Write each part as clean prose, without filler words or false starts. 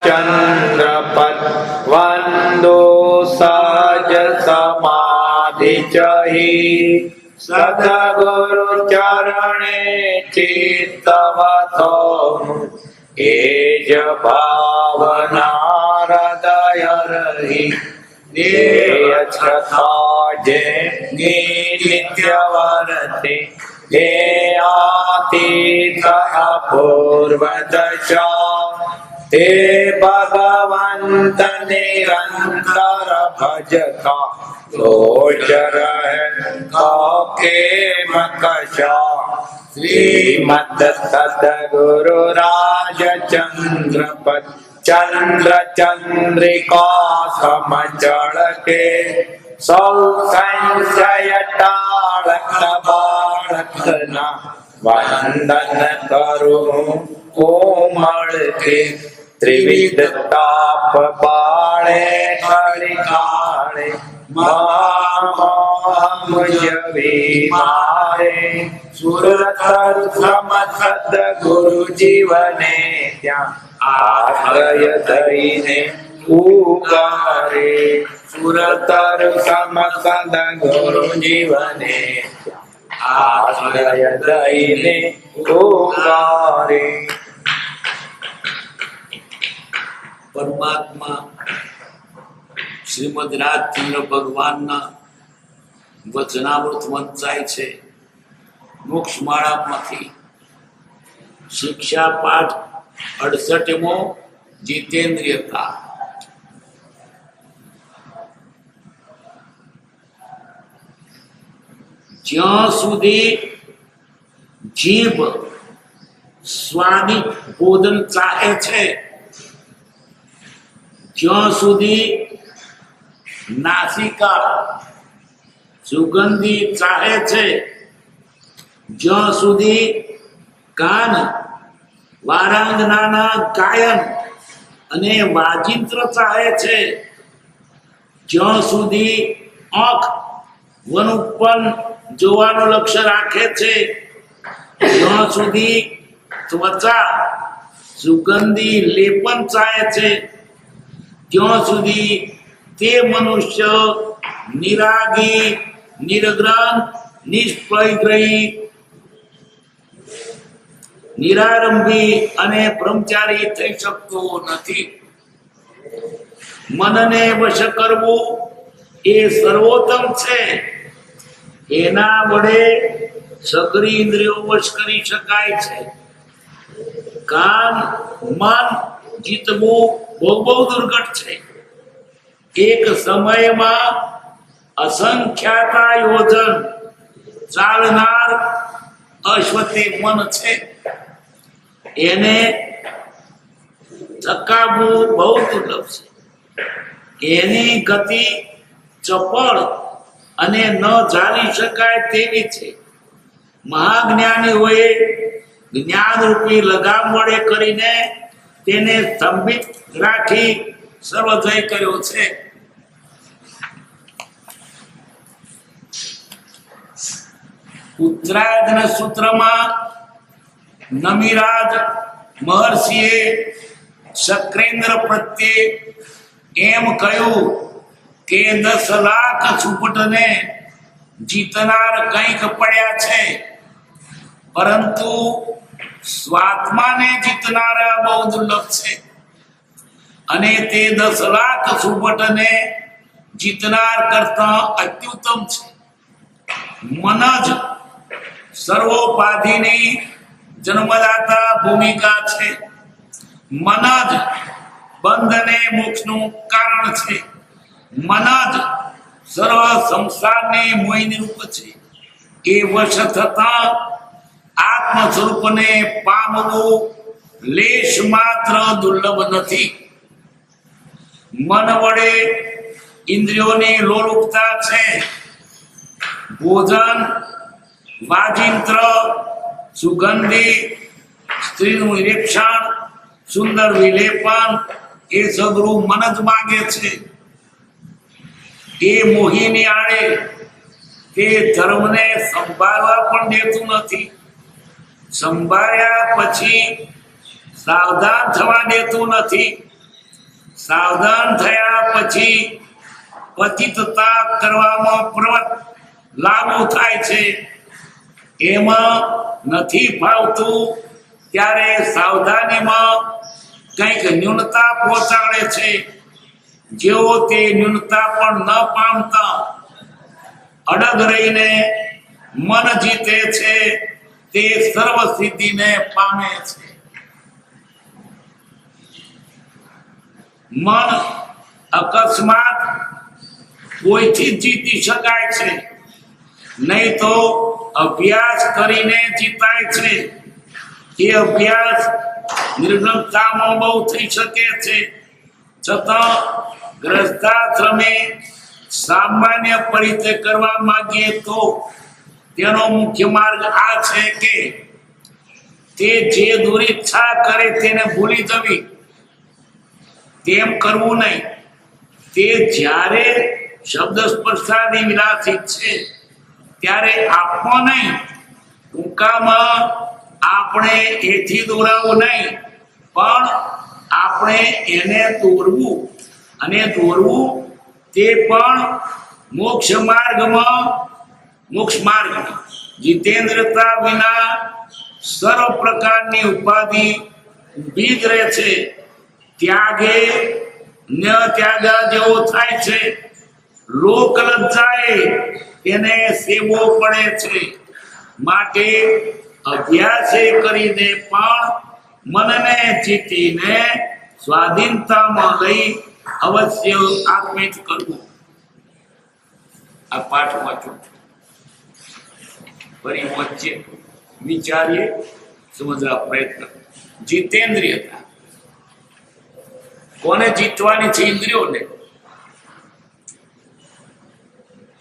चंद्रपद वंदो सहज समाधि चही सतगुरु चरणे चित्तवतो एज भावना हृदय रही देय छथा जे नित्य वर्ते हे आतीत अपूर्व दशा ते भगवंत निरंतर भजता गोचर के मकशा श्रीमद सद्गुरु राजचंद्रपद चंद्र चंद्रिका समचल के सौ संशय टालक बालकना वंदन करूं कोमल के त्रिविध ताप बाणे खड़ी काले मुझे मारे सुरतर समसद गुरु जीवने त्या आश्रय दईने उगारे सुरतर समसद गुरु जीवने आश्रय दईने उगारे। परमात्मा श्रीमद રાજચંદ્ર ભગવાનના વચનામૃત વંચાય છે। મોક્ષમાળામાંથી શિક્ષા પાઠ 68મો જીતેન્દ્રિયતા। જ્યાં સુધી જીભ સ્વાદિ ભોજન ચાહે છે જ્યાં સુધી નાસિકા સુગંધી ચાહે છે જ્યાં સુધી કાન વારાંગનાના ગાયન અને વાજિંત્ર ચાહે છે જ્યાં સુધી આંખ વનુપન જોવાનું લક્ષ્ય રાખે છે જ્યાં સુધી ત્વચા સુગંધી લેપન ચાહે છે ત્યાં સુધી તે મનુષ્ય નિરાગી નિરગ્રહ નિષ્પ્રગ્રહી નિરારંભી અને બ્રહ્મચારી થઈ શકતો નથી। મનને વશ કરવું એ સર્વોત્તમ છે। એના વડે સઘળી ઇન્દ્રિયો વશ કરી શકાય છે। કાન મન જીતવું બહુ દુર્ઘટ છે। એક સમયમાં અસંખ્યાતા યોજન ચાલનાર અશ્વતે મન છે એને ચકાવવું બહુ દુર્લભ છે। એની ગતિ ચપળ અને ન ઝાલી શકાય તેવી છે। મહાજ્ઞાનીઓએ જ્ઞાનરૂપી લગામ વડે કરીને તેને સ્તંભિત રાખી સર્વજય કર્યો છે। ઉત્તરાયણ સૂત્રમાં નમિરાજ મહર્ષિએ શક્રેન્દ્ર પ્રત્યે એમ કહ્યું કે 10 લાખ સુપટને જીતનાર કંઈક પડ્યા છે પરંતુ સ્વાત્માને જીતનારા બહુ દુર્લભ છે અને તે 10 લાખ સુપટને જીતનાર કરતા અત્યુત્તમ છે। મન જ સર્વોપાધિની જન્મદાતા ભૂમિકા છે। મન જ બંધને મોક્ષનું કારણ છે। મન જ સર્વ સંસારની મોહિની રૂપ છે। એ વશ થતા આત્મ સ્વરૂપને પામવું લેશ માત્ર દુર્લભ નથી। મન વડે ઇન્દ્રિયોની લોલુપતા છે। ભોજન વાજિંત્ર સુગંધી સ્ત્રીનું નિરીક્ષણ સુંદર વિલેપન એ સગળું મન જ માગે છે। એ મોહીની આડે તે ધર્મને સંભાળવા પણ દેતું નથી। સંભાળ્યા પછી સાવધાન થવા દેતું નથી। સાવધાન થયા પછી પતિતતા કરવામાં પ્રવૃત્ત લાગુ થાય છે. એમાં નથી ફાવતું ત્યારે સાવધાનીમાં કંઈક ન્યૂનતા પહોંચાડે છે. જેઓ તે ન્યૂનતા પણ ન પામતા અડગ રહીને મન જીતે છે તે સર્વ સિદ્ધિને પામે છે. મન અકસ્માત કોઈથી જીતી શકાય છે, નહીં તો અભ્યાસ કરીને જીતાય છે. એ અભ્યાસ નિર્ગમતામાં બહુ થઈ શકે છે. છતાં ગ્રસ્તાશ્રમે સામાન્ય પરિચય કરવા માંગીએ તો તેનો મુખ્ય માર્ગ આ છે કે તે જે દુરીચ્છા કરે તેને ભૂલી જવી. તેમ કરવું નહીં. તે જ્યારે શબ્દ સ્પર્શાદી વિલાસિત છે ત્યારે આપવો નહીં. ટૂંકામાં આપણે એથી દોરાવું નહીં, પણ આપણે એને દોરવું, અને દોરવું તે પણ મોક્ષ માર્ગમાં જીતેન્દ્રતા વિના સર્વ પ્રકારની ઉપાધિ ઊભી જ રહે છે. ત્યાગે ન ત્યાગા જેવો થાય છે. લોક લજ્જાએ તેને સેવો પડે છે. માટે અભ્યાસે કરીને પણ મનને જીતીને સ્વાધીનતામાં લઈ અવશ્ય આત્મિત કરવું. આ પાઠ વાંચો, ફરી વાંચીએ, વિચારીએ, સમજવા પ્રયત્ન. જીતેન્દ્રિયતા કોને જીતવાની છે? ઇન્દ્રિયોને.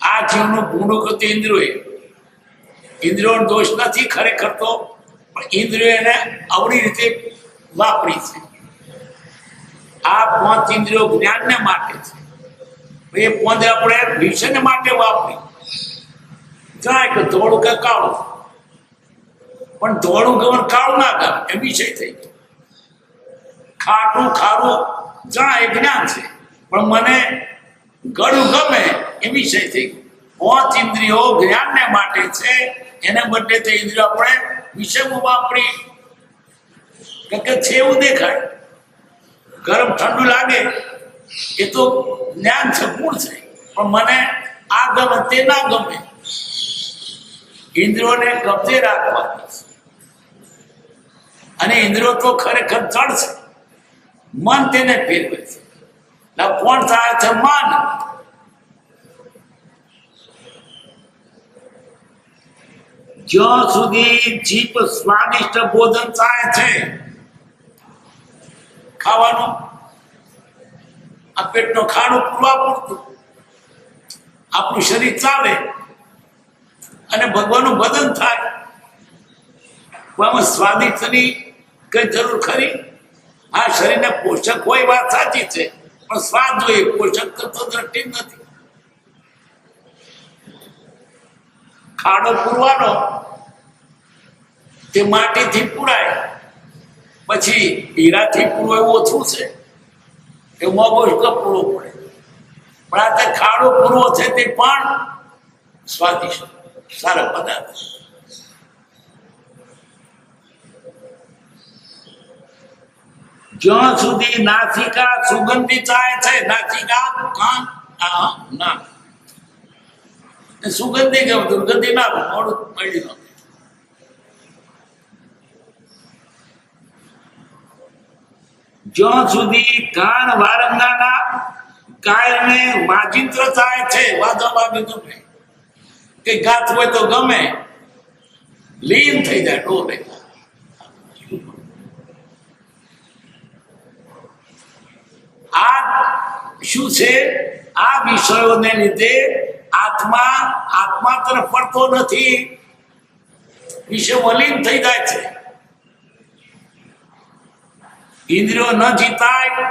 આ જીવનું ભૂંડું કરતું ઇન્દ્રિયો દોષ નથી ખરેખર તો, પણ ઇન્દ્રિયો એને અવળી રીતે વાપરી છે. આ 5 ઇન્દ્રિયો જ્ઞાનને માટે છે. એ 5 આપણે વિષયને માટે વાપરી. જાય કે ધોળું કે કાળું, પણ ધોળું ગમન કાળું ના ગમે એ વિષય થઈ ગયો. ખાટું ખારું જા એ જ્ઞાન છે, પણ મને ગળું ગમે એ વિષય થઈ ગયો. 5 ઇન્દ્રિયો જ્ઞાનને માટે છે, એને બદલે તે ઇન્દ્રિયો આપણે વિષયમાં વાપરી. કે છે એવું દેખાય, ગરમ ઠંડુ લાગે એ તો જ્ઞાન છે, ગુણ છે, પણ મને આ ગમે તે ના ગમે. ઇન્દ્રિયોને કબજે રાખવાની છે. અને ઇન્દ્રિયો તો ખરેખર જળ છે, મન તેને ફેરવે છે. કોણ થાય છે? મન. જ્યાં સુધી જીભ સ્વાદિષ્ટ ભોજન ચાહે છે, ખાવાનું આ પેટનો ખાડું પૂરવા પૂરતું આપણું શરીર ચાલે અને ભગવાનનું ભજન થાય. આમાં સ્વાદિષ્ટની કઈ જરૂર ખરી? આ શરીરને પોષક હોય વાત સાચી છે, પણ સ્વાદ જોઈએ, પોષક તો દ્રષ્ટિ નથી. ખાડો પૂરવાનો તે માટીથી પૂરાય, પછી હીરાથી પૂરવો એવું ઓછું છે, એ મોગો પૂરવો પડે. પણ આ તે ખાડો પૂરવો છે તે પણ સ્વાદિષ્ટ સારા પદાર્થ. જ્યાં સુધી નાસિકા સુગંધી ચાહે છે, નાસિકા કાન ના સુગંધી ગમે, દુર્ગંધી ના મોડું મળી ન. જ્યાં સુધી કાન વારંગાના કાયને વાજિંત્ર થાય છે, વાદા વાગી ગમે કે ગાત હોય તો ગમે, લીન થઈ જાય ડોલે. આ શું છે? આ વિષયોને લીધે આત્મા તરફ પડતો નથી, વિષયમાં લીન થઈ જાય છે. ઇન્દ્રિયો ન જીતાય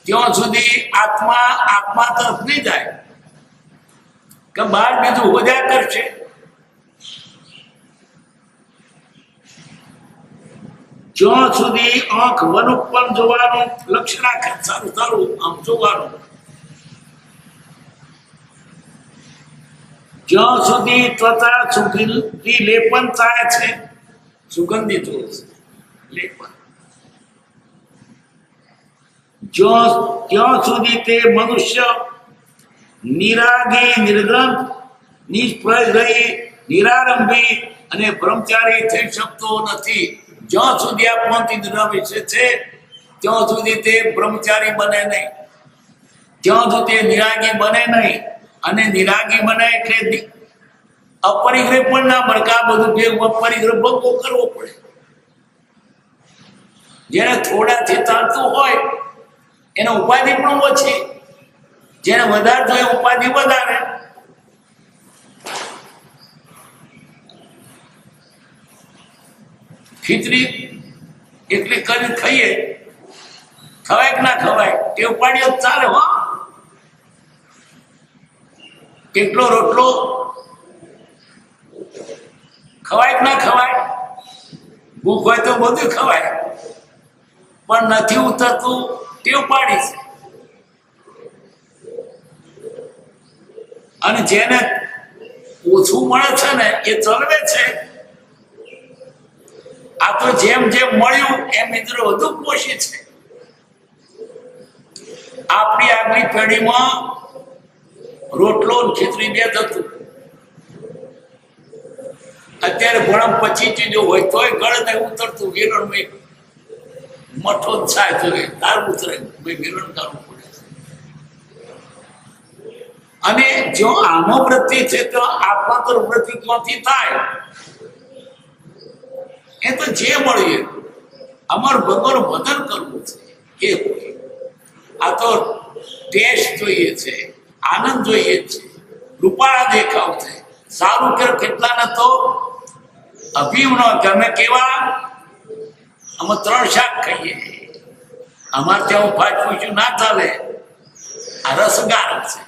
ત્યાં સુધી આત્મા તરફ નહીં જાય, કે બહાર બીજું હોદ્યા કરશે. જ્યાં સુધી આંખ વનોપન જોવાનું લક્ષ્ય રાખે, સારું સારું આમ જોવાનું, જ્યાં સુધી ત્વચા સુગંધી લેપન થાય છે, સુગંધિત હોય છે લેપન, ત્યાં સુધી તે મનુષ્ય નિરાગી, નિર્ગ્રંથ, નિષ્પ્રય, નિરારંભી અને બ્રહ્મચારી થઈ શકતો નથી. જ્યાં સુધી આ પાંચ ઇન્દ્રિયો વિશે છે ત્યાં સુધી તે બ્રહ્મચારી બને નહીં, ત્યાં સુધી નિરાગી બને નહીં. અને નિરાગી બને એટલે અપરિગ્રહ પણ ના ભડકા, બધું ભેગું અપરિગ્રહ ભોગવો કરવો પડે. જેને થોડાથી ચાલતું હોય એને ઉપાધિ પણ ઓછી, જેને વધારે જોઈએ ઉપાધિ વધારે. ખીચડી એટલી કરીને ખાઈએ, ખવાય કે ના ખવાય, ટેવ પાડ્યો ચાલે. હો, કેટલો રોટલો ખવાય કે ના ખવાય, ભૂખ હોય તો બધું ખવાય, પણ નથી ઉતરતું, ટેવ પાડી છે. અને જેને ઓછું મળે છે ને એ ચલવે છે. આ તો જેમ જેમ મળ્યું એમ મિત્રો વધુ પોષી છે. આપણી આગલી પેઢીમાં રોટલો ખીચડી બે થતું, અત્યારે ભણમ 25 ચીજો હોય તોય ગળ નહીં ઉતરતું. વેલણ મઠો થાય તો તાર ઉતરે, વેલણ કરવું પડે. અને જો આનો વૃત્તિ છે તો આત્મા તો વૃત્તિ ક્યાંથી થાય? એ તો જે મળીએ અમારું ભગવાન ભજન કરવું છે એ હોય. આ તો ટેસ્ટ જોઈએ છે, આનંદ જોઈએ છે, રૂપાળા દેખાવ છે, સારું કે કેટલાને તો અભિમનો તમે કેવા અમે 3 શાક ખાઈએ, અમારે ત્યાં ભાત પૂછ્યું ના ચાલે. આ રસગાર છે.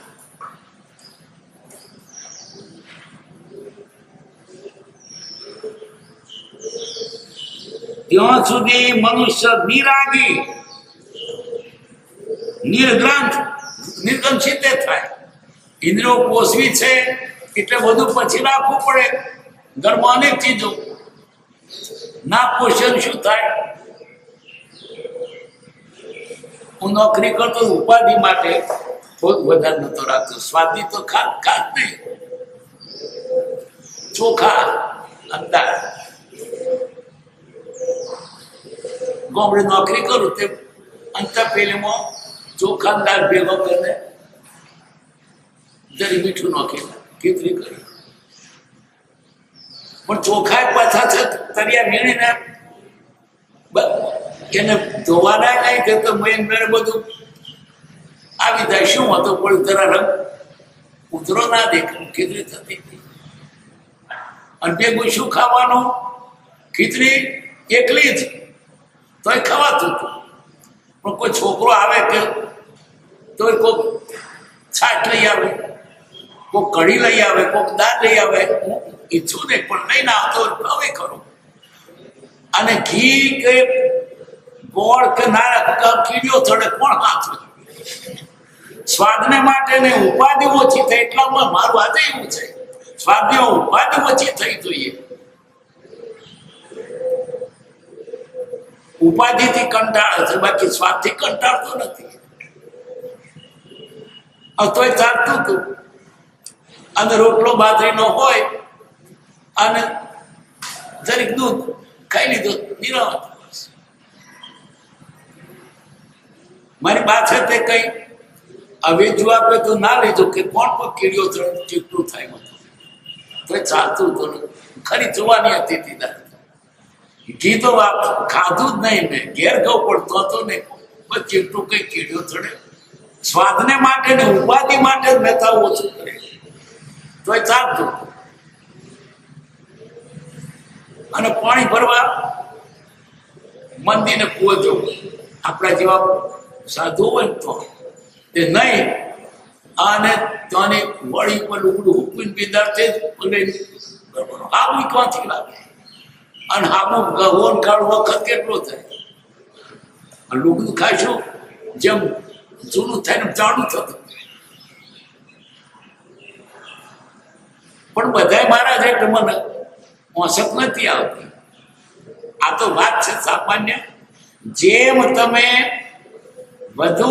ત્યાં સુધી મનુષ્ય નિરાગી, નિર્ગ્રંથ, નિર્ગંશિત થાય. ઇન્દ્રિયો પોષવી છે એટલે બધું પછી રાખવું પડે. ઘરમાં અનેક ચીજો ના પોષણ શું થાય? હું નોકરી કરતો ઉપાધિ માટે થોડુંક વધારે નતો રાખતો. સ્વાદી તો ખાત નહીં, ચોખા અંદાજ ગામડે નોકરી કરું તે અંતર પેલીમાં ચોખા દાળ ભેગો કરીને જરી મીઠું નાખી ખીચડી કરી. પણ ચોખા પાછા છે તરિયા વીણીને એને ધોવાના નહીં કે તો મેં બધું આવી જાય. શું હતું પડ્યું જરા રંગ ઉતરો ના દેખાય, ખીચડી થતી હતી. અને ભેગું શું ખાવાનું? ખીચડી એકલી જ તોય ખવાતું હતું. પણ કોઈ છોકરો આવે કે તોય કોઈક છાટ લઈ આવે, કોઈક કઢી લઈ આવે, કોઈક દાળ લઈ આવે. હું ઈચ્છું નહીં પણ લઈને આવતો હવે ખરું. અને ઘી કે ગોળ કે ના કીડીઓ ચડે કોણ હાથું? સ્વાદને માટે ને ઉપાધિ ઓછી થઈ એટલામાં મારું આજે એવું છે, સ્વાદની ઉપાધિ ઓછી થઈ જોઈએ. ઉપાધિથી કંટાળે છે, બાકી સ્વાદથી કંટાળતો નથી. તોય ચાલતું હતું. અને રોટલો બાજરીનો હોય અને જરીક દૂધ ખાઈ લીધું, નિરાંત. મારી પાછળ તે કઈ હવે જો આપે તો ના લીધું કે કોણ પણ કીડીઓ ચીકટું થાય હતું, તો ચાલતું હતું. ખરી જોવાની હતી તીધા ઘી તો ખાધું જ નહીં. મેં ઘેર ગયો પડતો હતો ને બસ ચીકટું કઈ કીડીઓ ચડે. સ્વાદને માટે ને ઉપાધિ માટે જ મહેતા ઓછું કરે તો ચાલતું. અને પાણી ભરવા મંદિરને કુવો જવું, આપણા જેવા સાધુ હોય ને તો તે નહીં. અને ત્યાંની વળી પર ઉકડું હુકવીને બિદાર તે આવું ક્યાંથી લાગે? અને આમાં ગહોન કાળ વખત કેટલો થાય, અને લુગડું ખાઈશું જેમ જૂનું થાય ને જાણું થતું. પણ બધાય મારા છે કે મને ઓસક નથી આવતી. આ તો વાત છે સામાન્ય. જેમ તમે વધુ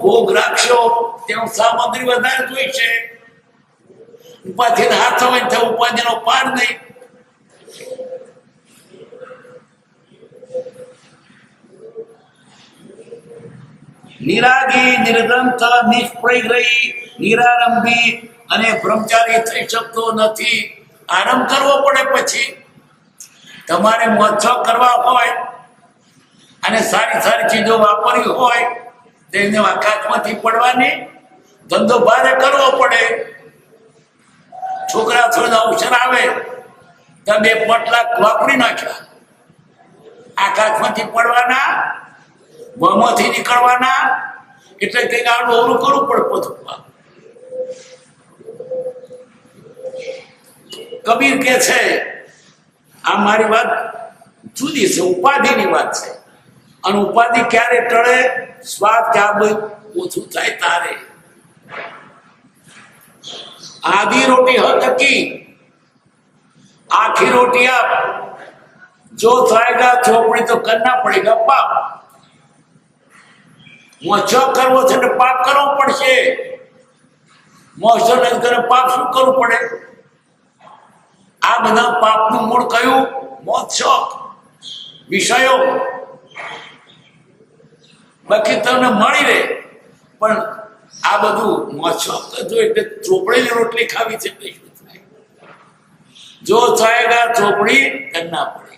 ભોગ રાખશો તેમ સામગ્રી વધારે જોઈશે. ઉપાધિ હાથ હોય તો ઉપાધિનો પાર નહીં. નિરાગી, નિર્ગ્રંથ, નિષ્પ્રયગ્રહી, નિરારંભી અને બ્રહ્મચારી થઈ શકતો નથી. આરંભ કરવો પડે. પછી તમારે મહોત્સવ કરવા હોય અને સારી ચીજો વાપરવી હોય તો એને આકાશમાંથી પડવાની ધંધો ભારે કરવો પડે. છોકરા થોડા અવસર આવે તો 2 લાખ વાપરી નાખ્યા. આકાશમાંથી પડવાના, મોંમાંથી નીકળવાના, એટલે કંઈક આડું અવરું કરવું પડે પોતમાં. કબીર કે છે, આ મારી વાત જુદી છે, ઉપાધિની વાત છે. અને ઉપાધિ ક્યારે ટળે? સ્વાદ ક્યાં ઓછું થાય તારે. आधी रोटी हद की, आखिरी रोटी आप जो खाएगा चौपड़ी तो करना पड़ेगा पाप. मोचो करवो छे तो पाप करવો પડશે. મોચો ન કરે પાપ શું કરવું પડે? આ બધા પાપનું મૂળ કયું? મોક્ષ, વિષયો. બાકી તમને મળી રહે, પણ આ બધું મોક્ષ જો એટલે ચોપડેલી રોટલી ખાવી છે એટલે શું થાય? જો ચાહેગા ચોપડી કરના પડે.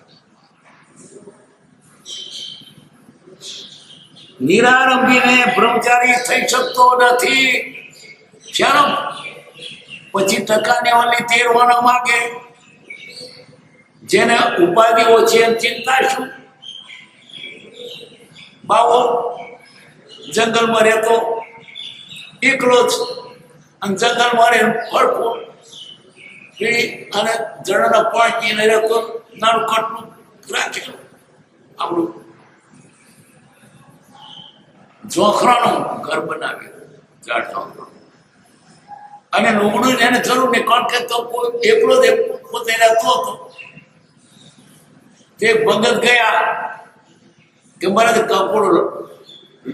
નિરારંભીને બ્રહ્મચારી થઈ શકતો નથી. શરમ પછી ટકાને ઓલી તેરવાના માંગે. જેને ઉપાધિ ઓછી એમ ચિંતા શું? બાવો જંગલમાં રહેતો એકલો જ, અને જંગલમાં રહે ફળ અને જણાના પાણીને રહેતો નાનું કટનું રાખેલું આપણું જોખરાનું ઘર બનાવ્યું, ઝાડ જોખરાનું. અને લુગડું એને જરૂર નહીં, કારણ કે તો કોઈ એકલો જ પોતે રહેતો હતો. તે ભગત ગયા કે મારે કપડું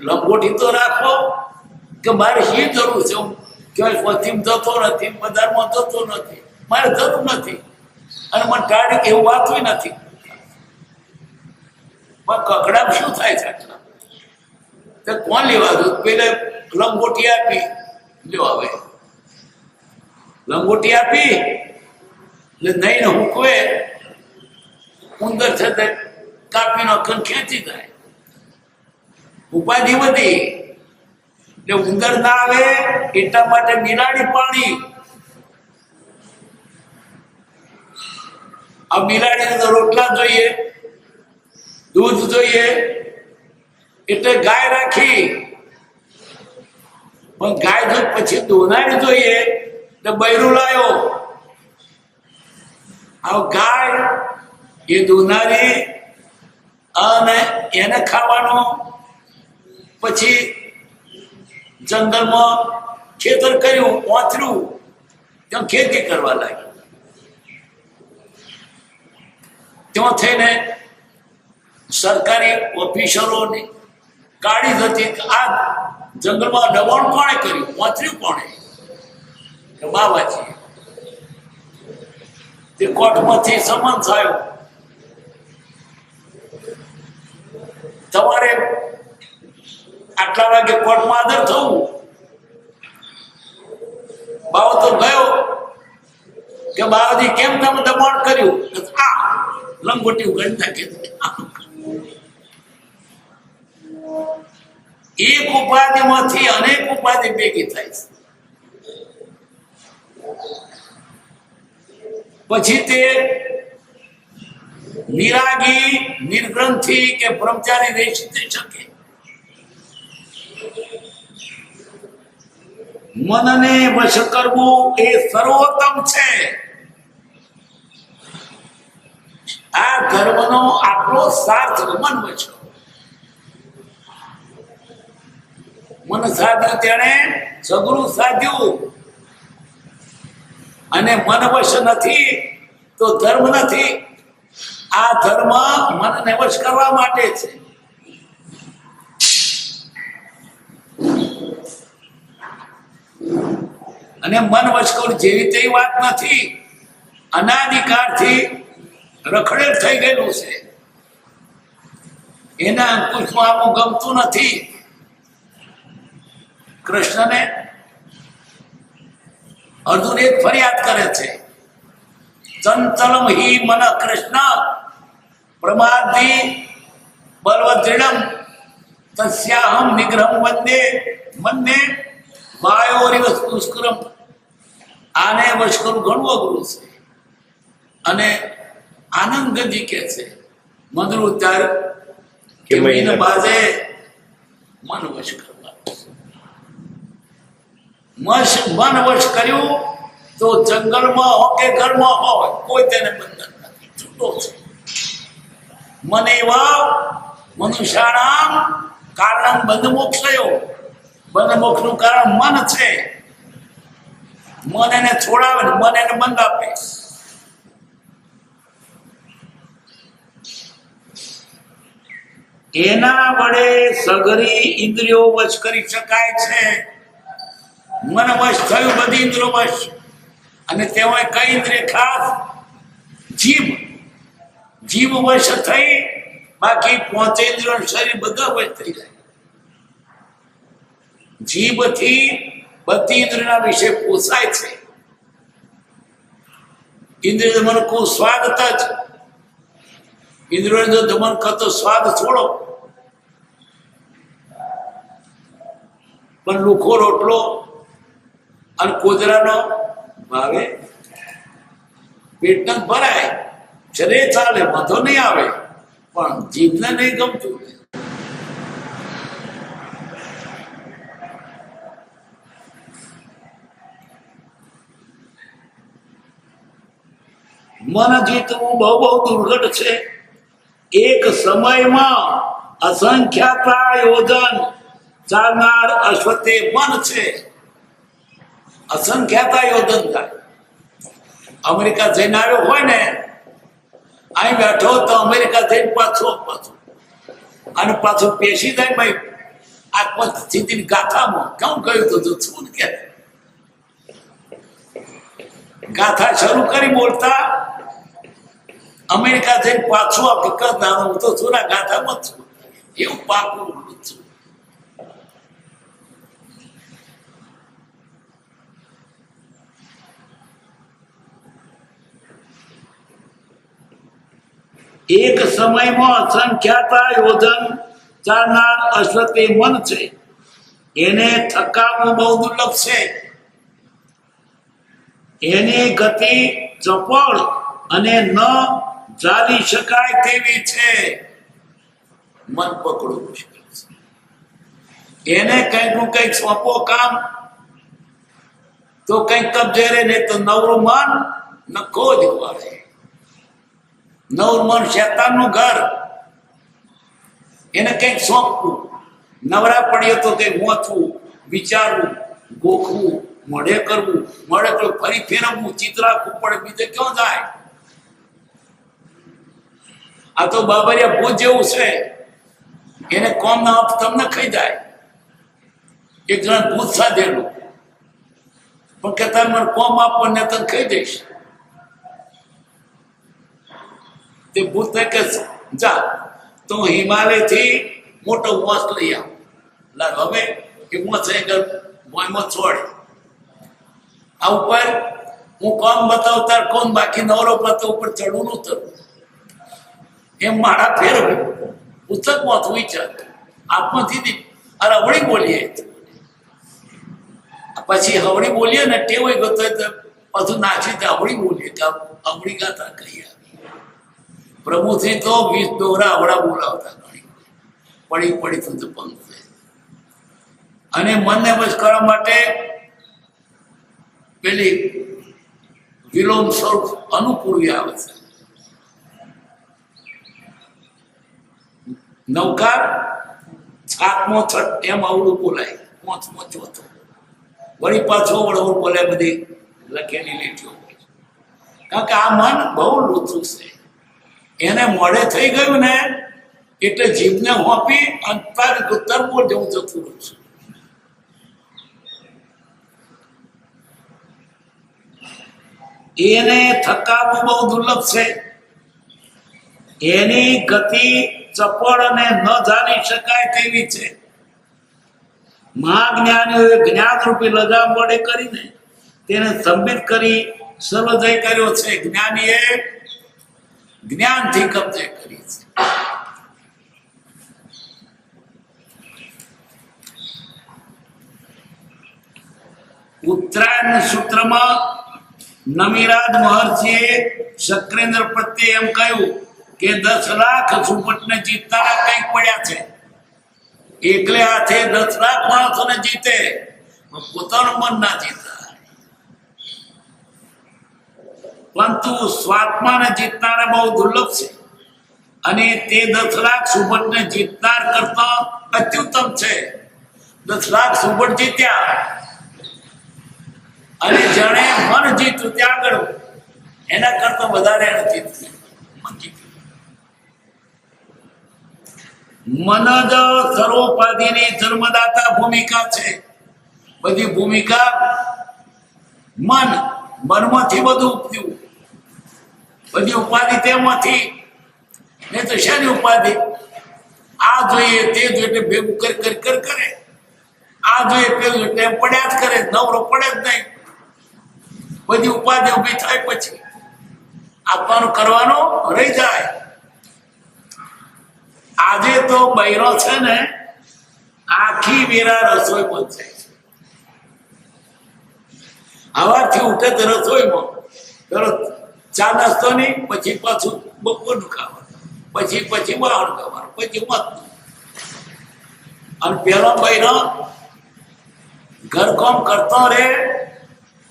લંગોટી તો રાખો, કે મારે શી જરૂર છે? હું ક્યાંય પશ્ચિમ જતો નથી, બજારમાં જતો નથી, મારે જરૂર નથી. અને મને ટાળી એવું વાતું નથી. પણ કકડામ શું થાય છે આટલા? તો કોણ લેવા દઉં? પેલે લંગોટી આપી, લ્યો હવે લંગોટી આપી એટલે નહીં ને હુકવે ઉંદર છે તે કાપીનો ખન ખેંચી જાય. ઉપાધિ વધી એટલે ઉંદર ના આવે એટલા માટે બિલાડી પાણી. આ બિલાડીને તો રોટલા જોઈએ, દૂધ જોઈએ, એટલે ગાય રાખી. પણ ગાય દૂધ પછી દોનારી જોઈએ તો બૈરું લાયો. આ ગાય એ દોનારી અને એને ખાવાનું. પછી જંગલમાં ખેતર કર્યું, ઓથર્યું, ત્યાં ખેતી કરવા લાગી. ત્યાં થઈને સરકારી ઓફિસરોની ગાડી હતી. આ જંગલમાં દબાણ કોણે કર્યું? ઓથર્યું કોણે? કે બાબાજી. તે કોર્ટમાંથી સમન્સ આવ્યો, તમારે આટલા વાગે કોર્ટમાં હાજર થવું. બાવો તો ગયો કે બાવાજી કેમ તમે દબાણ કર્યું? આ લંગોટી ઉગાડી નાખી. એક ઉપાધિમાંથી અનેક ઉપાધિ ભેગી થાય છે. પછી તે નિરાગી, નિર્ગ્રંથિ કે બ્રહ્મચારી રહી શકે. મનને વશ કરવું એ સર્વોત્તમ છે. આ અર્થ મન વચ કરો. મન સાધ્યું તેણે સગરું સાધ્યું, અને મન વશ નથી તો ધર્મ નથી. આ ધર્મ મનને વશ કરવા માટે છે. અને મન વશ કરું જેવી તેવી વાત નથી. અનાદિકાળથી રખડેલ થઈ ગયેલું છે. એના અંકુશમાં આવું ગમતું નથી. કૃષ્ણને અર્જુન એક ફરિયાદ કરે છે, ચંચલમ હિ મન કૃષ્ણ પ્રમાદી બલવદ્રઢમ તસ્યાહમ નિગ્રહમ વંદે મન્ને વાયોરિવ દુષ્કરમ. આને વશ કરવું ઘણું અઘરું છે. અને આનંદજી કે છે મંત્ર ઉચ્ચાર કે મહિને બાજે મન વશ કરવા. મન વશ કર્યું તો જંગલમાં હો કે ઘરમાં હોય કોઈ તેને બંધન નથી, છૂટો છે. મને એવા મનુષ્યાણામ કારણ બંધ મોક્ષયો. બંધ મોક્ષનું કારણ મન છે. મન એને છોડાવે ને મન એને બંધ આપે. એના વડે સઘરી ઇન્દ્રિયો વશ કરી શકાય છે. મન વશ થયું બધી ઇન્દ્રિયો વશ. અને તેમાં કઈ ઇન્દ્રિય ખાસ? જીભ. જીભ વશ થઈ, બાકી 5 ઇન્દ્રિયો શરીર બધા વશ થઈ જાય. જીભથી બધી ઇન્દ્રિયના વિશે પોસાય છે. ઇન્દ્રિય દમન કો સ્વાદ તજ. ઇન્દ્રિયો જો દમન કરતો સ્વાદ છોડો. પણ લુખો રોટલો અને કોજરાનો ભાવે પેટ ભરાય, શરીર ચાલે, વાંધો નહીં આવે, પણ જીભને નહીં ગમતું. મન જીતવું બહુ બહુ દુર્ઘટ છે. એક સમયમાં અસંખ્યાતા યોજન ચાલનાર અશ્વતે મન છે. અસંખ્યાતા યોજન થાય. અમેરિકા જઈને આવ્યો હોય ને, અહીં બેઠો તો અમેરિકા જઈને પાછો અને પાછું પેશી જાય. ભાઈ આત્મસ્થિતિની ગાથામાં કેમ કહ્યું તો શું કે ગાથા શરૂ કરી બોલતા અમેરિકા જઈને પાછું હકીકત નાનો હું તો છું ના ગાથામાં છું. એવું પાકું છું. એક સમયમાં અસંખ્યાતા યોજન ચાલનાર અશ્વતે મન છે. એને થકાવવું બહુ દુર્લભ છે. એની ગતિ ચપળ અને ન ચાલી શકાય તેવી છે. મન પકડવું મુશ્કેલ છે. એને કંઈક નું કંઈક સોંપો કામ તો કંઈક કબજે રહે, નહીં તો નવરું મન નખો જ વાળે. નવરું મન શેતાનનું ઘર. એને કંઈક સોંપવું. નવરા પડીએ તો કંઈક વાંચવું, વિચારવું, ગોખવું, મોઢે કરવું, મોઢે કરવું, ફરી ફેરવવું, ચિત્રાકવું પડે, બીજે ક્યાં જાય? આ તો બાબરિયા ભૂત જેવું છે. એને કોમ ના આપ તમને ખાઈ જાય. એક જણ ભૂત સાધેલું પણ કહેતા મને કોમ આપો ને તને ખાઈ દઈશ. તે ભૂત કે જા તો હિમાલય થી મોટો મોસ લઈ આવ. હવે એ મોસ મોયમાં છોડે. આ ઉપર હું કોમ બતાવતા કોણ બાકી નવરો પતો ઉપર ચડવું ઉતરવું એમ મારા ફેરવું. પુસ્તકમાં હતું વિચાર આત્માથી અરે હવળી બોલીએ. પછી હવળી બોલીએ ને ટેવાઈ ગયો તો પાછું નાચી હવળી બોલીએ કે હવળી ગાતા કહીએ. પ્રભુથી તો 20 દોરા હવડા બોલાવતા પડી તો પંખ. અને મનને વશ કરવા માટે પેલી વિલોમ સ્વરૂપ અનુકૂળ આવે છે. નવકાર, સાતમો, છઠ એમ અવળું બોલાય, પાંચમો, ચોથો વળી પાછો વળવું બોલે, બધી લખેલી લીટીઓ. કારણ કે આ મન બહુ લૂછું છે, એને મોડે થઈ ગયું ને એટલે જીભને હોપી અંતર તરબો જેવું જતું રહ્યું છે. એને થકાવવું બહુ દુર્લભ છે. એની ગતિ ચપળ અને ન જાણી શકાય તેવી છે. મહાજ્ઞાનીઓએ જ્ઞાન રૂપી લગામ વડે કરીને તેને સંબિત કરી સર્વજય કર્યો છે. જ્ઞાનીએ જ્ઞાનથી કબજે કરી છે. ઉત્તરાયણ સૂત્રમાં નમિરાજ મહર્ષિએ શક્રેન્દ્ર પ્રત્યે એમ કહ્યું કે 10 લાખ સુપટને જીતનારા કંઈક પડ્યા છે. એકલે હાથે 10 લાખ માણસોને જીતે, પોતાનું મન ના જીતા. પરંતુ સ્વાત્માને જીતનારા બહુ દુર્લભ છે અને તે 10 લાખ સુપટને જીતનાર કરતા અત્યુત્તમ છે. 10 લાખ સુપટ જીત્યા અને જાણે મન જીત્યું ત્યાં આગળ એના કરતા વધારે મન જ સર્વોપાધિની જન્મદાતા ભૂમિકા છે. બધી ભૂમિકા મનમાંથી બધું ઉપજ્યું. બધી ઉપાધિ તેમાંથી, નહીં તો શેની ઉપાધિ? આ જોઈએ તે જોઈએ એટલે ભેગું કરે, આ જોઈએ પેલું એટલે પડ્યા જ કરે, નવરો પડે જ નહીં. બધી ઉપાધિ ઉભી થાય પછી આપવાનું કરવાનું રહી જાય. આજે તો બૈરો છે ને આખી વેરા રસોઈ બંધ જાય છે. સવારથી ઉઠે તો રસોઈમાં પેલો ચા નાસ્તો નહીં, પછી પાછું બપોરનું ખાવાનું, પછી બહારનું ખાવાનું, પછી મતનું. અને પેલો બૈરો ઘરકામ કરતો રહે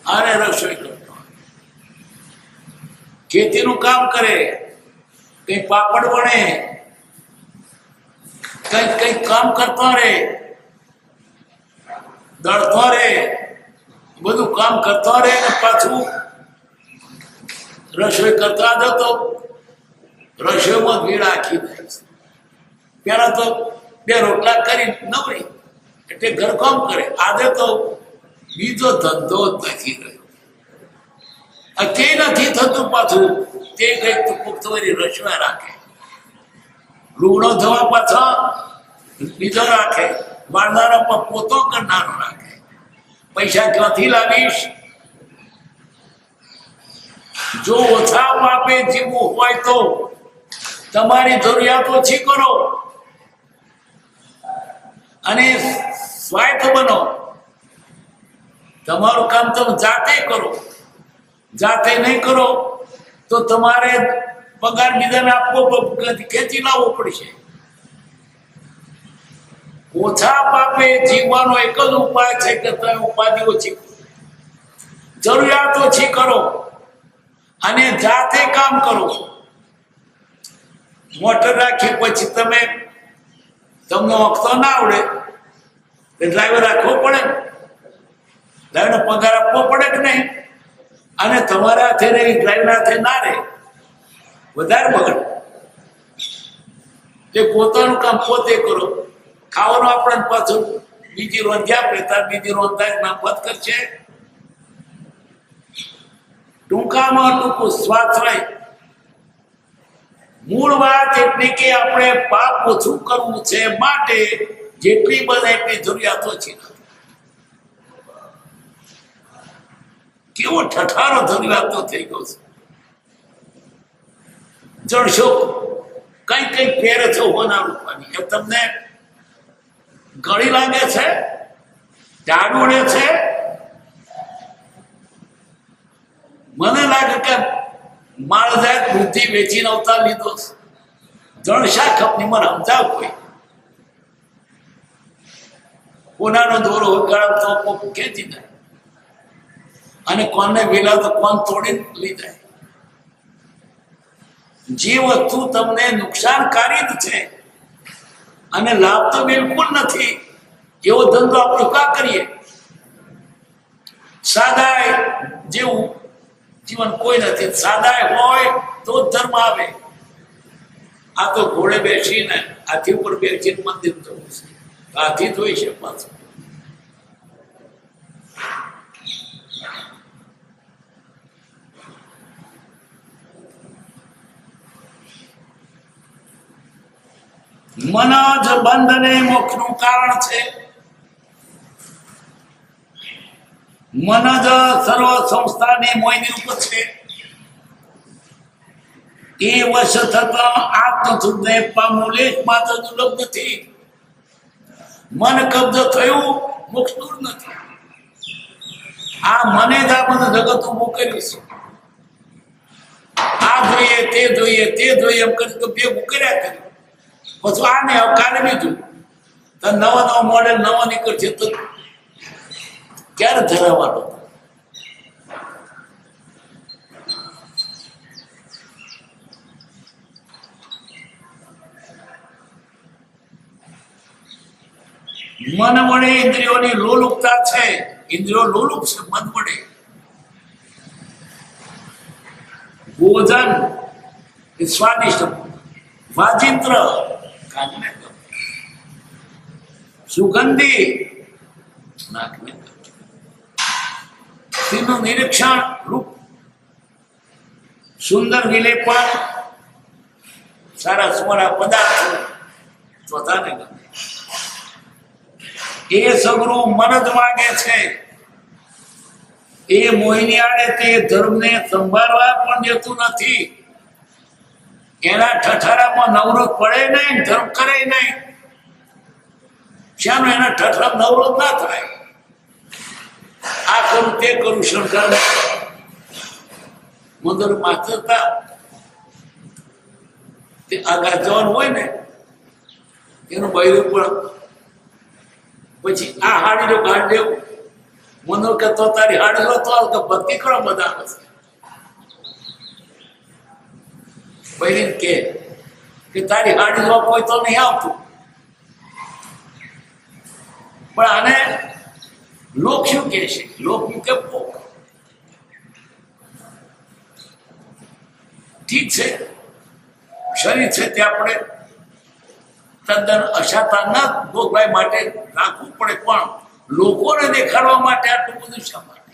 અને રસોઈ કરતો, ખેતીનું કામ કરે, કઈ પાપડ વણે, કઈ કામ કરતો રહે, દળતો રહે, બધું કામ કરતો રહે ને પાછું રસોઈ કરતા જતો. રસોઈમાં ભીડ આખી જાય છે. પેલા તો 2 રોટલા કરી નવરી એટલે ઘરકામ કરે. આજે તો બીજો ધંધો જ નથી રહ્યો. તે નથી થતું પાછું તે કઈક પુખ્તવરી રસોઈ રાખે, લુગડો ધોવા પાછો બીજો રાખે, વાળનારો પોતો કરનારો રાખે. પૈસા ક્યાંથી લાવીશ? જો ઓછા પાપે જીવવું હોય તો તમારી જરૂરિયાત ઓછી કરો અને સ્વાયત્ત બનો. તમારું કામ તમે જાતે કરો. જાતે નહીં કરો તો તમારે પગાર બીજાને આપવો, ખેંચી લાવવો પડશે. ઓછા પાપે જીવવાનો એક જ ઉપાય છે કે તમે ઉપાધિ ઓછી કરો, જરૂરિયાત ઓછી કરો અને જાતે કામ કરો. મોટર રાખી પછી તમને ઓળખતો ના આવડે ડ્રાઈવર રાખવો પડે, ડ્રાઈવરનો પગાર આપવો પડે કે નહીં? અને તમારા હાથે રહી ડ્રાઈવર હાથે ના રહે, વધારે બગડ. તે પોતાનું કામ પોતે કરો. ખાવાનું આપણને પાછું બીજી રોંધ્યા પડે, બીજી રોંધતા ના પદ કરશે. ટૂંકામાં ટૂંકું સ્વાશ્રય. મૂળ વાત એટલી કે આપણે પાપ ઓછું કરવું છે, માટે જેટલી બને એટલી જરૂરિયાત ઓછી. કેવો ઠઠારો જરૂરિયાતો થઈ ગયો છે. જણશો કઈ ફેરે છો હોના રૂપવાની, એ તમને ગળી લાગે છે, ટાડોળે છે. મને લાગે કે માળજાત બુદ્ધિ વેચીને અવતાર લીધો છે. જણશા ખપની મને સમજાવ કોઈ. કોનાનો દોરો ગળાવતો કોક ખેંચી જાય અને કોને વેલા તો કોણ તોડી લઈ જાય. જે વસ્તુ તમને નુકસાનકારી જ છે અને લાભ તો બિલકુલ નથી. એવો ધંધો આપણે કા કરીએ? સાદાય જેવું જીવન કોઈ નથી. સાદાય હોય તો જ ધર્મ આવે. આ તો ઘોડે બેસીને હાથી ઉપર બેસીને મંદિર જવું છે. હાથી જોઈ છે પાછું. મન જ બંધને મોક્ષનું કારણ છે. મન જ સર્વ સંસ્થાની મોયની ઉપર છે. એ વશ થતા આત્મ શુદ્ધને પામવું લેશ માત્ર દુર્લભ નથી. મન કબ્જ થયું મોક્ષ દૂર નથી. આ મને જ આ બધું જગત ઉભું કર્યું છે. આ જોઈએ તે જોઈએ તે જોઈએ એમ કરી તો ભેગું કર્યા કર્યું. પછી આને કાલે બીજું તો નવા નવા મોડેલ નવા નીકળશે તો ક્યારે ધરાવવાનો? મન વડે ઇન્દ્રિયોની લોલુપતા છે. ઇન્દ્રિયો લોલુપ છે મન વડે. ભોજન એ સ્વાદિષ્ટ, વાજિંત્ર કાનને ગમે, સુગંધી નાકને ગમે, તેનું નિરીક્ષણ રૂપ, સુંદર વિલેપન, સારા સુવરા પદાર્થો ચોથાને ગમે. એ સગરું મન જ માગે છે. એ મોહિની આડે તે ધર્મને સંભાળવા પણ દેતું નથી. એના ઠઠારામાં નવરોધ પડે નહીં, ધર્મ કરે નહીં. શાનો એના ઠઠરા નવરોધ ના થાય? આ કરું તે કરું શંકર મંદર માથતા તે આગળ જવાનું હોય ને એનું બૈરું પણ પછી આ હાડી જો ગાઢ દેવું મનો કે તો તારી હાડી લો તો ભક્તિ કરો બધા આવે છે. બહેન કે તારી હાડી લો કોઈ તો નહીં આવતું. પણ આને લોક શું કે છે? લોક કે પોક. ઠીક છે, શરીર છે તે આપણે તદ્દન અશાતા ન ભોગવાય માટે રાખવું પડે. પણ લોકોને દેખાડવા માટે આટલું બધું શા માટે?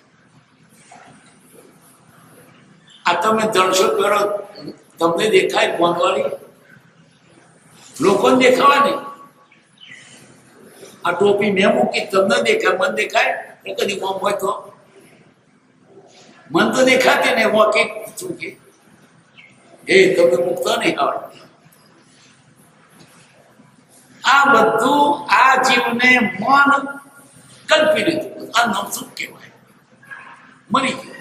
આ તમે દર્શો કરો તમને દેખાય કોનવાળી? લોકોને દેખાવાની. આ ટોપી મેં મૂકી તમને દેખાય, મન દેખાય ને? કદી મોમ હોય તો મન તો દેખાતી ને વોકે શું કે એ તમને મૂકતા નહીં આવડે. આ બધું આ જીવને મન કલ્પી લીધું. આ નામ શું કહેવાય? મરી ગયું.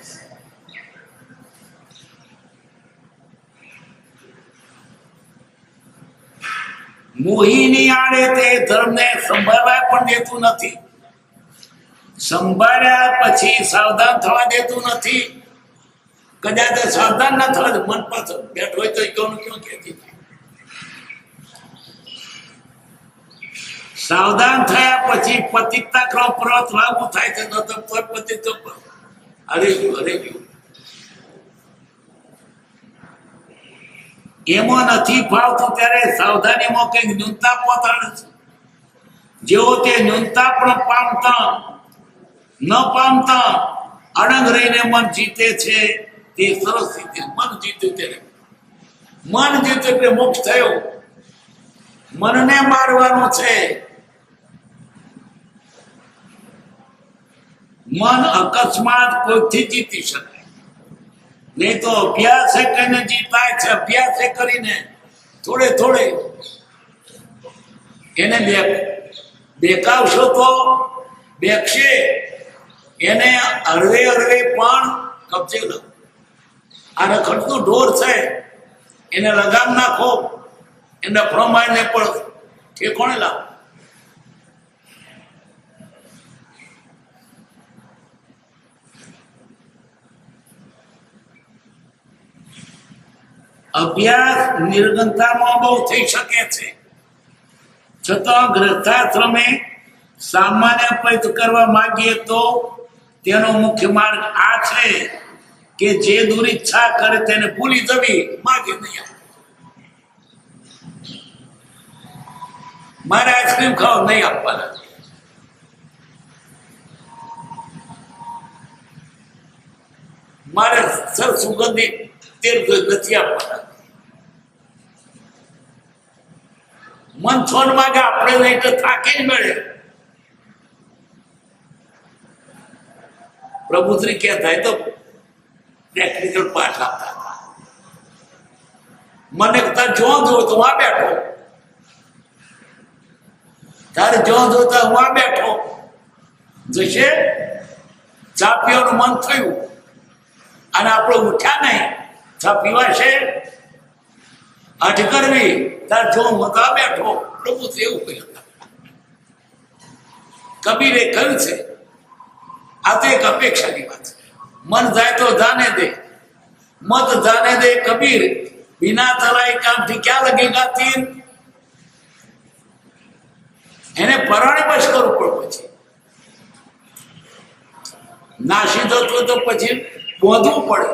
મોહિની આડે તે ધર્મને સંભાળવા પણ દેતું નથી. સંભાળ્યા પછી સાવધાન થવા દેતું નથી. કદાચ સાવધાન ના થવા દે, મન પાછળ બેઠો હોય તો ક્યાં ક્યાં કહેતી. સાવધાન થયા પછી પતિતતા ક્રમ પર્વત લાગુ થાય છે. તો પતિત અરે ગયું એમાં નથી ફાવતું ત્યારે સાવધાનીમાં કઈક ન્યૂનતા પહોંચાડે છે. જેવો તે ન્યૂનતા પણ પામતા ન પામતા અડંગ રહીને મન જીતે છે. તે સરસ રીતે મન જીત્યું. તેને મન જીત્યું એટલે મોક્ષ થયો. મનને મારવાનું છે. મન અકસ્માત કોઈથી જીતી શકાય નહીં. તો અભ્યાસ કરીને જીતાય છે. અભ્યાસ કરીને થોડે થોડે એને બેકાવશો તો બેકશે. એને હળવે હળવે પણ કબજે લો. આ રખડતું ઢોર છે એને લગામ નાખો, એને પ્રમાણે પણ ઠેકોણે લાવો. અભ્યાસ નિર્ગંતામાં બહુ થઈ શકે છે, છતાં ગ્રસ્થાશ્રમે સામાન્ય પૈત કરવા માંગીએ તો તેનો મુખ્ય માર્ગ આ છે કે જે દુરિચ્છા કરે તેને ભૂલી જવી, માગે નહીં. મારે આઈસ્ક્રીમ ખાવ નહીં આપવાના, મારે સર સુગંધિત તેલ નથી આપવાના. મન છોડ માગે આપણે નહીં તો થાકી જ મળે. પ્રભુશ્રી ક્યાં થાય તો પ્રેક્ટિકલ પાઠ આપતા હતા. મને જો જો તો આ બેઠો, તારે જો જોતા હું આ બેઠો જશે. ચા પીવાનું મન થયું અને આપણે ઉઠ્યા નહીં, ચા પીવાશે અઢ કરવી, તાર જો મતા બેઠો. પ્રભુ એવું કહ્યું. કબીરે કહ્યું છે આ તો એક અપેક્ષાની વાત છે. મન જાય તો જાને દે, મત જાને દે કબીર, બિના ચલાય કામથી ક્યાં લગેગા તીર. એને પરાણે બસ કરવું પડે, પછી નાસી જતો તો પછી બોધવું પડે.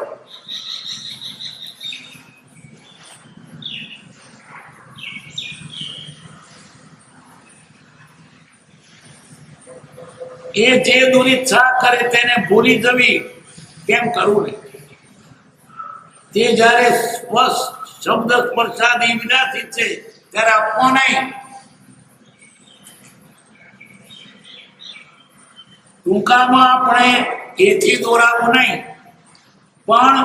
એ જે દુરિચ્છા કરે તેને ભૂલી જવી, કેમ કરવું નહીં? તે જયારે સ્પષ્ટ શબ્દ સ્પર્શાદી વિનાશિત છે ત્યારે આપવો નહીં. ટૂંકામાં આપણે એથી દોરાવું નહીં, પણ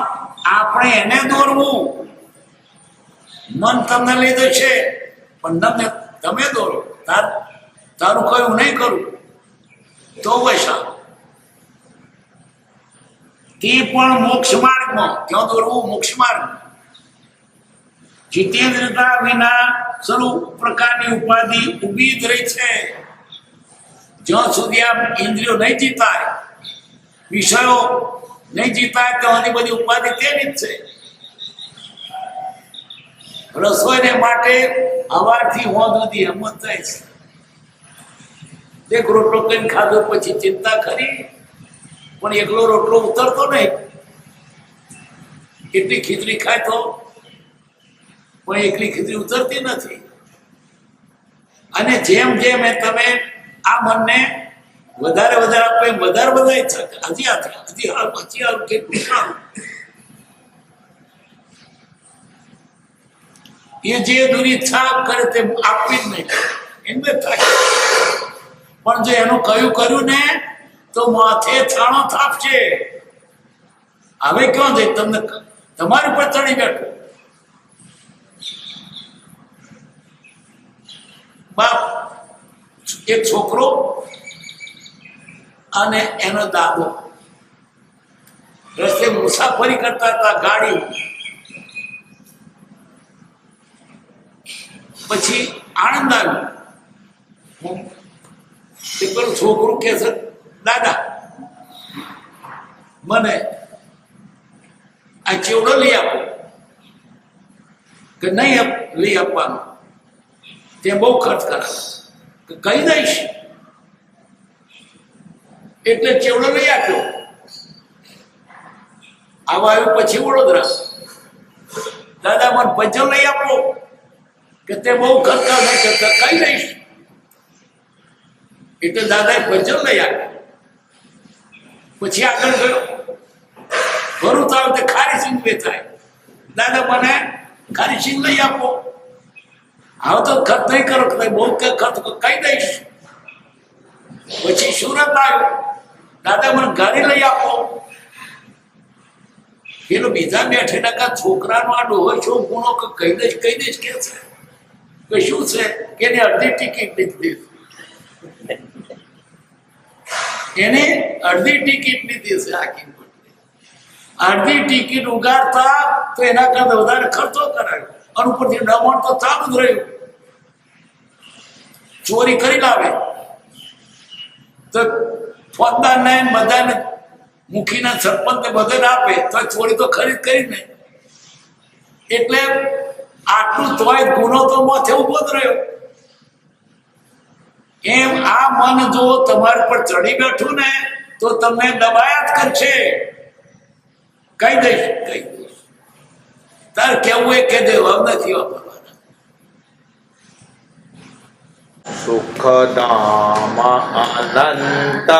આપણે એને દોરવું. મન તમને લઈ જશે પણ તમે દોરો. તારું કયું નહીં કરું તો વૈસા તે પણ મોક્ષ માર્ગમાં. ક્યાં દોરવું? મોક્ષ માર્ગ. જીતેન્દ્રતા વિના સ્વરૂપ પ્રકારની ઉપાધિ ઉભી જ રહી છે. જ્યાં સુધી આ ઇન્દ્રિયો નહીં જીતાય, વિષયો નહીં જીતાય, ત્યાંની બધી ઉપાધિ તેની જ છે. રસોઈને માટે હવારથી હોદ સુધી એમ જ થાય છે. એક રોટલો કઈ ખાધો પછી ચિંતા કરી, પણ એકલો રોટલો ઉતરતો નહીં. એટલી ખીચડી ખાય તો પણ એકલી ખીચડી ઉતરતી નથી. અને જેમ જેમ તમે આ મનને વધારે વધારે આપે, વધારે વધારે હજી કેટલું સારું. એ જે દુરિચ્છા કરે તે આપવી જ નહીં, એમને થાય. પણ જો એનું કયું કર્યું ને તો માથે છાણો થાપશે. હવે ક્યાં જાય? તમને તમારી પર ચડી બેઠો. બાપ, એક છોકરો અને એનો દાદો રસ્તે મુસાફરી કરતા હતા ગાડી. પછી આનંદ આવ્યો. તે પેલું છોકરું કે છે, દાદા મને આ ચેવડો લઈ આપો. કે નહીં લઈ આપવાનો, તે બહુ ખર્ચ કરાવે. કહી દઈશ એટલે ચેવડો લઈ આપ્યો. આવા આવ્યું પછી વડોદરા, દાદા મને ભજન લઈ આપો. કે તે બહુ ખર્ચ નહીં કરતા, કહી દઈશ એટલે દાદાએ ભજન લઈ આપ્યો. પછી આગળ ગયો, ભરૂચ આવે તે ખારી સિંગ વેચાય. દાદા મને ખારી સિંગ લઈ આપો. હવે તો ખર્ચ નહીં કરો, બહુ ખર્ચ કહી દઈશ. પછી સુરત આવ્યો, દાદા મને ગાડી લઈ આપો. પેલો બીજા બેઠેલા છોકરાનો આ ડોહો છો ગુણો કહી દઈશ કે છે. કે શું છે કે એને અડધી ટિકિટ લીધી. એને અડધી ટિકિટ લીધી છે આખી. અડધી ટિકિટ ઉગાડતા તો એના કરતા વધારે ખર્ચો કરાયો. અને ઉપરથી દમણ તો ચાલુ જ રહ્યું. ચોરી કરી લાવે તો ફોજદારને બધાને મુખીના સરપંચને બધાને આપે તો ચોરી તો ખરીદ કરી નહીં. એટલે આટલું તોય ગુનો તો માથે ઉભો જ રહ્યો. એમ આ મન જો તમારા પર ચડી બેઠું ને તો તમને દબાયા જ કરશે. કહી દઈશ તાર કેવું એ કે દેવા નથી વાપરવાના. સુખધામ અનંત